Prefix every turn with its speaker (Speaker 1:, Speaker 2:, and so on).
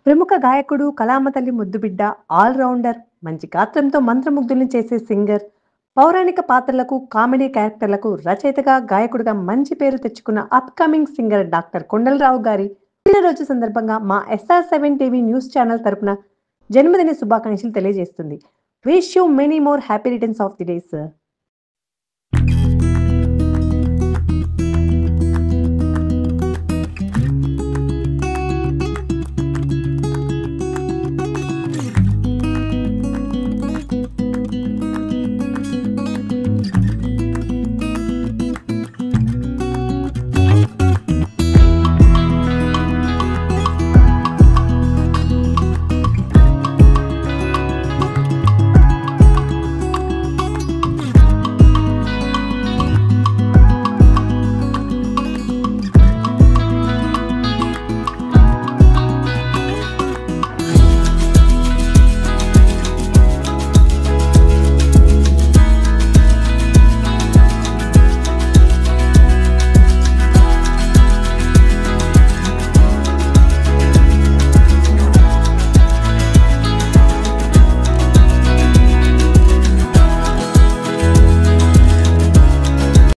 Speaker 1: ప్రముఖ గాయకుడు, కళామ తల్లి ముద్దుబిడ్డ, ఆల్ రౌండర్, మంచి గాత్రంతో మంత్రముగ్ధుల్ని చేసే సింగర్, పౌరాణిక పాత్రలకు, కామెడీ క్యారెక్టర్లకు రచయితగా, గాయకుడిగా మంచి పేరు తెచ్చుకున్న అప్‌కమింగ్ సింగర్ డాక్టర్ కొండలరావు గారి పుట్టినరోజు సందర్భంగా మా SR7 టీవీ న్యూస్ ఛానల్ తరపున జన్మదిన శుభాకాంక్షలు తెలియజేస్తుంది. Wish you many more happy returns of the day sir.